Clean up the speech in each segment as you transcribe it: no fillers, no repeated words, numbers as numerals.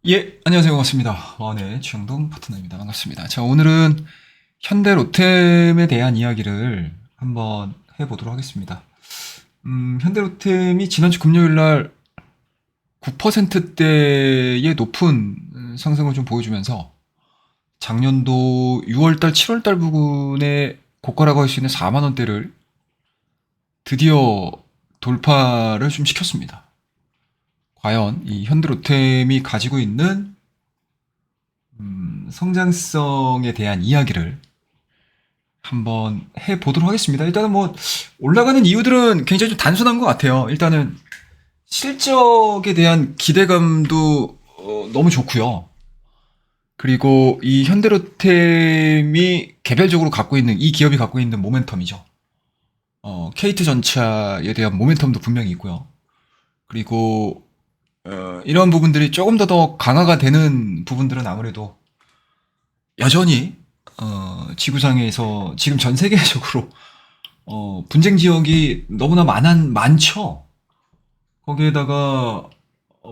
예, 안녕하세요. 반갑습니다. 네, 최영동 파트너입니다. 반갑습니다. 자, 오늘은 현대로템에 대한 이야기를 한번 해보도록 하겠습니다. 현대로템이 지난주 금요일 날 9%대의 높은 상승을 좀 보여주면서 작년도 6월달, 7월달 부근에 고가라고 할 수 있는 4만원대를 드디어 돌파를 좀 시켰습니다. 과연 이 현대로템이 가지고 있는 성장성에 대한 이야기를 한번 해보도록 하겠습니다. 일단은 뭐 올라가는 이유들은 굉장히 좀 단순한 것 같아요. 일단은 실적에 대한 기대감도 너무 좋고요. 그리고 이 현대로템이 개별적으로 갖고 있는 이 기업이 갖고 있는 모멘텀이죠. KT 전차에 대한 모멘텀도 분명히 있고요. 그리고 이런 부분들이 조금 더 강화가 되는 부분들은 아무래도 여전히 지구상에서 지금 전 세계적으로 분쟁 지역이 너무나 많죠. 거기에다가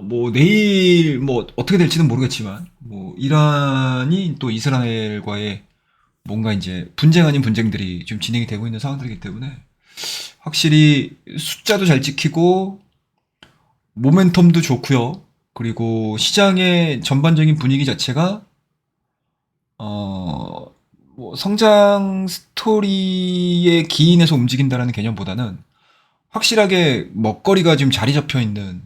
뭐 내일 뭐 어떻게 될지는 모르겠지만 뭐 이란이 또 이스라엘과의 뭔가 이제 분쟁 아닌 분쟁들이 좀 진행이 되고 있는 상황들이기 때문에 확실히 숫자도 잘 찍히고 모멘텀도 좋고요. 그리고 시장의 전반적인 분위기 자체가 어, 뭐 성장 스토리의 기인에서 움직인다라는 개념보다는 확실하게 먹거리가 지금 자리 잡혀 있는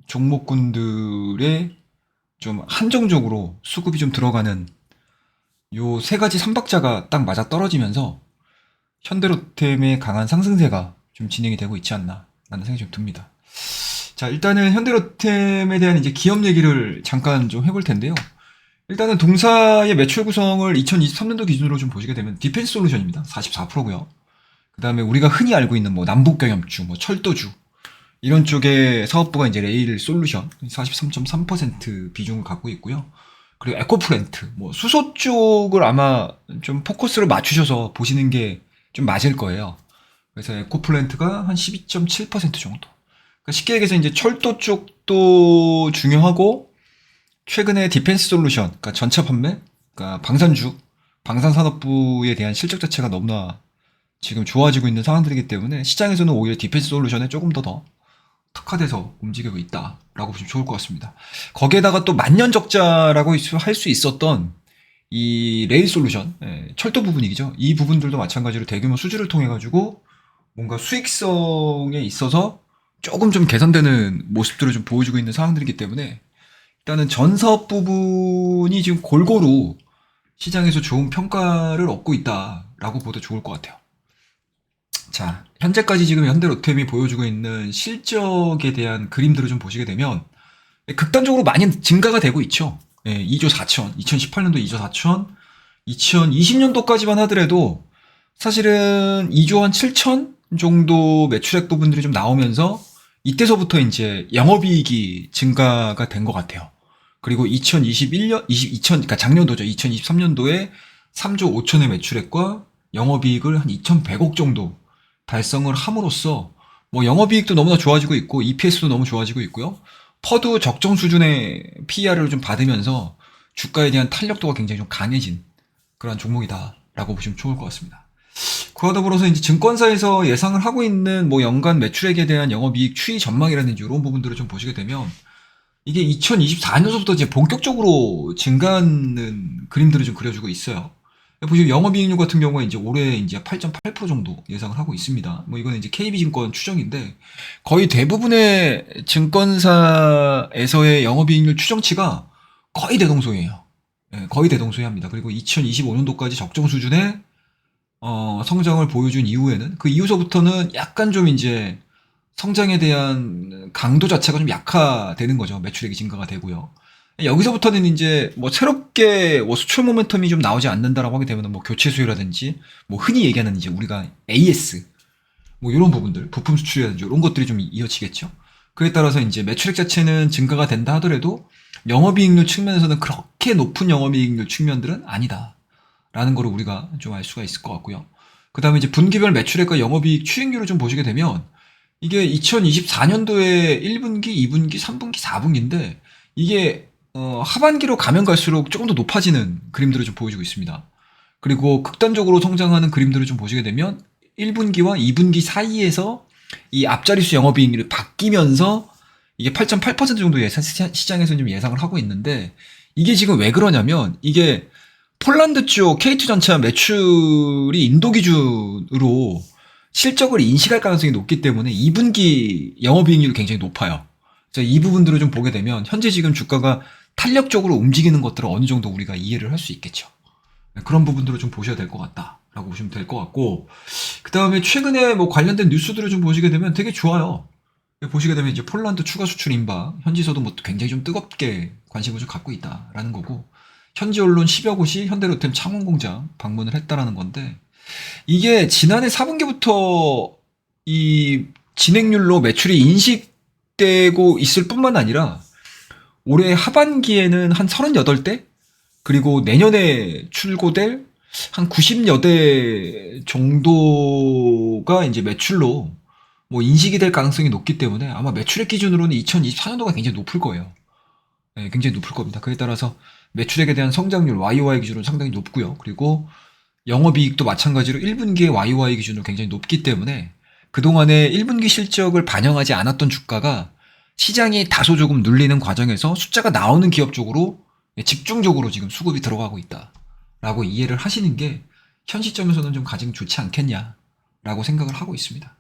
종목군들의 좀 한정적으로 수급이 좀 들어가는 요 세 가지 삼박자가 딱 맞아 떨어지면서 현대로템의 강한 상승세가 좀 진행이 되고 있지 않나 라는 생각이 좀 듭니다. 자, 일단은 현대로템에 대한 이제 기업 얘기를 잠깐 좀 해볼 텐데요. 일단은 동사의 매출 구성을 2023년도 기준으로 좀 보시게 되면 디펜스 솔루션입니다. 44%고요. 그 다음에 우리가 흔히 알고 있는 뭐 남북경협주, 뭐 철도주 이런 쪽의 사업부가 이제 레일 솔루션 43.3% 비중을 갖고 있고요. 그리고 에코플랜트, 뭐 수소 쪽을 아마 좀 포커스를 맞추셔서 보시는 게 좀 맞을 거예요. 그래서 에코플랜트가 한 12.7% 정도. 그러니까 쉽게 얘기해서 이제 철도 쪽도 중요하고 최근에 디펜스 솔루션, 그러니까 전차 판매, 그러니까 방산주, 방산산업부에 대한 실적 자체가 너무나 지금 좋아지고 있는 상황들이기 때문에 시장에서는 오히려 디펜스 솔루션에 조금 더 특화돼서 움직이고 있다라고 보시면 좋을 것 같습니다. 거기에다가 또 만년적자라고 할 수 있었던 이 레일 솔루션, 철도 부분이죠. 이 부분들도 마찬가지로 대규모 수주를 통해 가지고 뭔가 수익성에 있어서 조금 좀 개선되는 모습들을 좀 보여주고 있는 상황들이기 때문에 일단은 전 사업 부분이 지금 골고루 시장에서 좋은 평가를 얻고 있다라고 보도 좋을 것 같아요. 자, 현재까지 지금 현대로템이 보여주고 있는 실적에 대한 그림들을 좀 보시게 되면 극단적으로 많이 증가가 되고 있죠. 2조 4천, 2018년도 2조 4천, 2020년도까지만 하더라도 사실은 2조 한 7천 정도 매출액 부분들이 좀 나오면서 이때서부터 이제 영업이익이 증가가 된 것 같아요. 그리고 2021년, 2000, 그러니까 작년도죠. 2023년도에 3조 5천의 매출액과 영업이익을 한 2,100억 정도 달성을 함으로써 뭐 영업이익도 너무나 좋아지고 있고 EPS도 너무 좋아지고 있고요. 퍼도 적정 수준의 PER을 좀 받으면서 주가에 대한 탄력도가 굉장히 좀 강해진 그런 종목이다라고 보시면 좋을 것 같습니다. 그와 더불어서 이제 증권사에서 예상을 하고 있는 뭐 연간 매출액에 대한 영업이익 추이 전망이라든지 이런 부분들을 좀 보시게 되면 이게 2024년서부터 이제 본격적으로 증가하는 그림들을 좀 그려주고 있어요. 보시면 영업이익률 같은 경우에 이제 올해 이제 8.8% 정도 예상을 하고 있습니다. 뭐 이거는 이제 KB증권 추정인데 거의 대부분의 증권사에서의 영업이익률 추정치가 거의 대동소이해요. 거의 대동소이합니다. 그리고 2025년도까지 적정 수준의 성장을 보여준 이후에는 그 이후서부터는 약간 좀 이제 성장에 대한 강도 자체가 좀 약화되는 거죠. 매출액이 증가가 되고요. 여기서부터는 이제 뭐 새롭게 뭐 수출 모멘텀이 좀 나오지 않는다라고 하게 되면 뭐 교체 수요라든지 뭐 흔히 얘기하는 이제 우리가 AS 뭐 이런 부분들 부품 수출이라든지 이런 것들이 좀 이어지겠죠. 그에 따라서 이제 매출액 자체는 증가가 된다 하더라도 영업이익률 측면에서는 그렇게 높은 영업이익률 측면들은 아니다라는 거를 우리가 좀 알 수가 있을 것 같고요. 그 다음에 이제 분기별 매출액과 영업이익 추익률을 좀 보시게 되면 이게 2024년도에 1분기, 2분기, 3분기, 4분기인데 이게 하반기로 가면 갈수록 조금 더 높아지는 그림들을 좀 보여주고 있습니다. 그리고 극단적으로 성장하는 그림들을 좀 보시게 되면 1분기와 2분기 사이에서 이 앞자리수 영업이익률이 바뀌면서 이게 8.8% 정도 시장에서 좀 예상을 하고 있는데, 이게 지금 왜 그러냐면 이게 폴란드 쪽 K2 전차 매출이 인도 기준으로 실적을 인식할 가능성이 높기 때문에 2분기 영업이익률이 굉장히 높아요. 그래서 이 부분들을 좀 보게 되면 현재 지금 주가가 탄력적으로 움직이는 것들을 어느 정도 우리가 이해를 할 수 있겠죠. 그런 부분들을 좀 보셔야 될 것 같다라고 보시면 될 것 같고, 그 다음에 최근에 뭐 관련된 뉴스들을 좀 보시게 되면 되게 좋아요. 보시게 되면 이제 폴란드 추가 수출 임박, 현지에서도 뭐 굉장히 좀 뜨겁게 관심을 좀 갖고 있다라는 거고, 현지 언론 10여 곳이 현대로템 창원 공장 방문을 했다라는 건데, 이게 지난해 4분기부터 이 진행률로 매출이 인식되고 있을 뿐만 아니라 올해 하반기에는 한 38대, 그리고 내년에 출고될 한 90여 대 정도가 이제 매출로 뭐 인식이 될 가능성이 높기 때문에 아마 매출액 기준으로는 2024년도가 굉장히 높을 거예요. 네, 굉장히 높을 겁니다. 그에 따라서 매출액에 대한 성장률 YOY 기준으로 상당히 높고요. 그리고 영업이익도 마찬가지로 1분기의 YOY 기준으로 굉장히 높기 때문에 그동안에 1분기 실적을 반영하지 않았던 주가가 시장이 다소 조금 눌리는 과정에서 숫자가 나오는 기업 쪽으로 집중적으로 지금 수급이 들어가고 있다라고 이해를 하시는 게 현 시점에서는 좀 가장 좋지 않겠냐라고 생각을 하고 있습니다.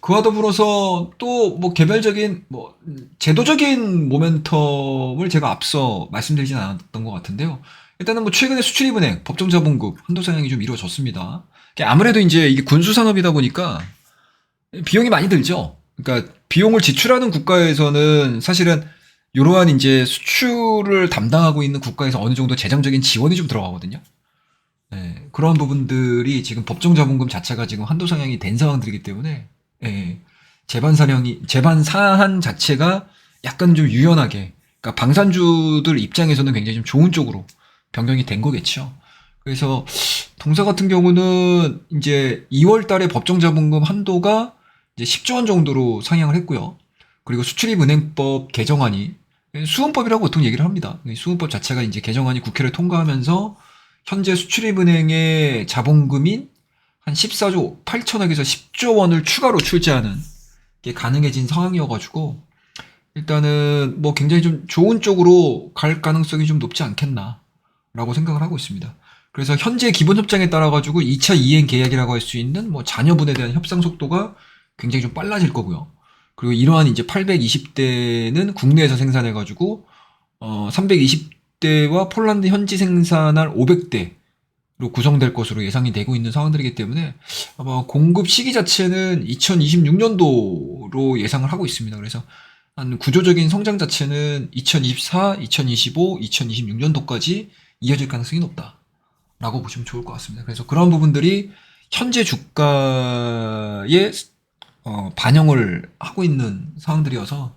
그와 더불어서 또 뭐 개별적인 뭐 제도적인 모멘텀을 제가 앞서 말씀드리진 않았던 것 같은데요. 일단은 뭐 최근에 수출입은행, 법정자본금 한도 상향이 좀 이루어졌습니다. 아무래도 이제 이게 군수산업이다 보니까 비용이 많이 들죠. 그러니까 비용을 지출하는 국가에서는 사실은 이러한 이제 수출을 담당하고 있는 국가에서 어느 정도 재정적인 지원이 좀 들어가거든요. 네, 그런 부분들이 지금 법정자본금 자체가 지금 한도 상향이 된 상황들이기 때문에 재반 사안 자체가 약간 좀 유연하게, 그러니까 방산주들 입장에서는 굉장히 좀 좋은 쪽으로 변경이 된 거겠죠. 그래서 동사 같은 경우는 이제 2월 달에 법정자본금 한도가 이제 10조 원 정도로 상향을 했고요. 그리고 수출입은행법 개정안이 수은법이라고 보통 얘기를 합니다. 수은법 자체가 이제 개정안이 국회를 통과하면서 현재 수출입은행의 자본금인 한 14조 8천억에서 10조 원을 추가로 출자하는 게 가능해진 상황이어가지고 일단은 뭐 굉장히 좀 좋은 쪽으로 갈 가능성이 좀 높지 않겠나라고 생각을 하고 있습니다. 그래서 현재 기본 협정에 따라 가지고 2차 이행 계약이라고 할 수 있는 뭐 자녀분에 대한 협상 속도가 굉장히 좀 빨라질 거고요. 그리고 이러한 이제 820대는 국내에서 생산해 가지고 320대와 폴란드 현지 생산할 500대로 구성될 것으로 예상이 되고 있는 상황들이기 때문에 아마 공급 시기 자체는 2026년도로 예상을 하고 있습니다. 그래서 한 구조적인 성장 자체는 2024, 2025, 2026년도까지 이어질 가능성이 높다라고 보시면 좋을 것 같습니다. 그래서 그런 부분들이 현재 주가에 반영을 하고 있는 상황들이어서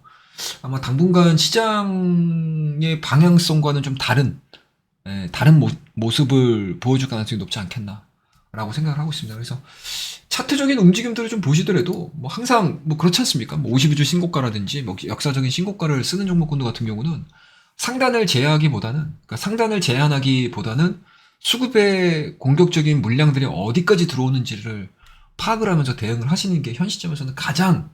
아마 당분간 시장의 방향성과는 좀 다른 모습을 보여줄 가능성이 높지 않겠나라고 생각을 하고 있습니다. 그래서 차트적인 움직임들을 좀 보시더라도 뭐 항상 뭐 그렇지 않습니까? 뭐 52주 신고가라든지 뭐 역사적인 신고가를 쓰는 종목군들 같은 경우는 상단을 제한하기보다는 수급의 공격적인 물량들이 어디까지 들어오는지를 파악을 하면서 대응을 하시는 게 현 시점에서는 가장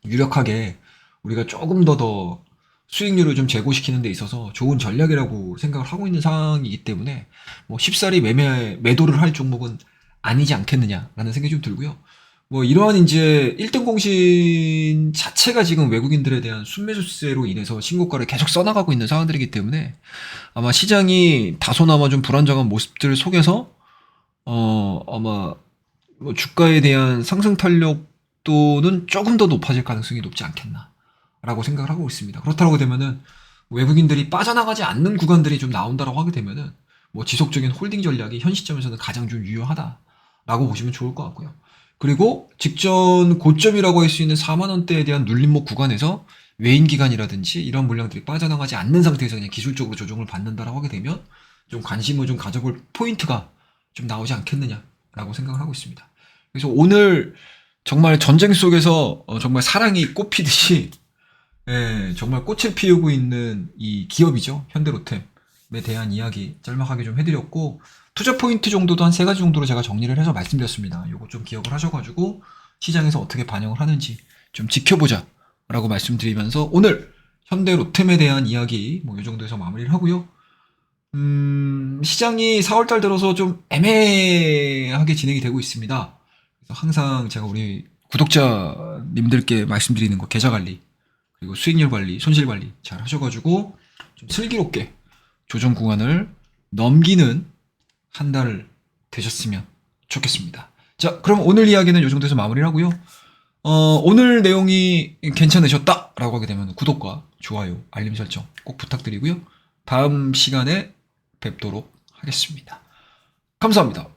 유력하게 우리가 조금 더 수익률을 좀 제고시키는 데 있어서 좋은 전략이라고 생각을 하고 있는 상황이기 때문에 뭐 쉽사리 매도를 할 종목은 아니지 않겠느냐라는 생각이 좀 들고요. 뭐 이러한 이제 1등 공신 자체가 지금 외국인들에 대한 순매수세로 인해서 신고가를 계속 써나가고 있는 상황들이기 때문에 아마 시장이 다소나마 좀 불안정한 모습들 속에서 아마 뭐 주가에 대한 상승 탄력도는 조금 더 높아질 가능성이 높지 않겠나라고 생각을 하고 있습니다. 그렇다고 되면은 외국인들이 빠져나가지 않는 구간들이 좀 나온다라고 하게 되면은 뭐 지속적인 홀딩 전략이 현 시점에서는 가장 좀 유효하다라고 보시면 좋을 것 같고요. 그리고 직전 고점이라고 할 수 있는 4만 원대에 대한 눌림목 구간에서 외인 기관이라든지 이런 물량들이 빠져나가지 않는 상태에서 그냥 기술적으로 조정을 받는다라고 하게 되면 좀 관심을 좀 가져볼 포인트가 좀 나오지 않겠느냐라고 생각을 하고 있습니다. 그래서 오늘 정말 전쟁 속에서 정말 사랑이 꽃피듯이 예, 정말 꽃을 피우고 있는 이 기업이죠. 현대로템에 대한 이야기 짤막하게 좀 해드렸고, 투자 포인트 정도도 한 세 가지 정도로 제가 정리를 해서 말씀드렸습니다. 요거 좀 기억을 하셔가지고 시장에서 어떻게 반영을 하는지 좀 지켜보자 라고 말씀드리면서 오늘 현대로템에 대한 이야기 뭐 요 정도에서 마무리를 하고요. 시장이 4월달 들어서 좀 애매하게 진행이 되고 있습니다. 그래서 항상 제가 우리 구독자님들께 말씀드리는 거 계좌 관리 그리고 수익률 관리, 손실 관리 잘 하셔가지고 좀 슬기롭게 조정 구간을 넘기는 한 달 되셨으면 좋겠습니다. 자, 그럼 오늘 이야기는 이 정도에서 마무리를 하고요. 오늘 내용이 괜찮으셨다라고 하게 되면 구독과 좋아요, 알림 설정 꼭 부탁드리고요. 다음 시간에 뵙도록 하겠습니다. 감사합니다.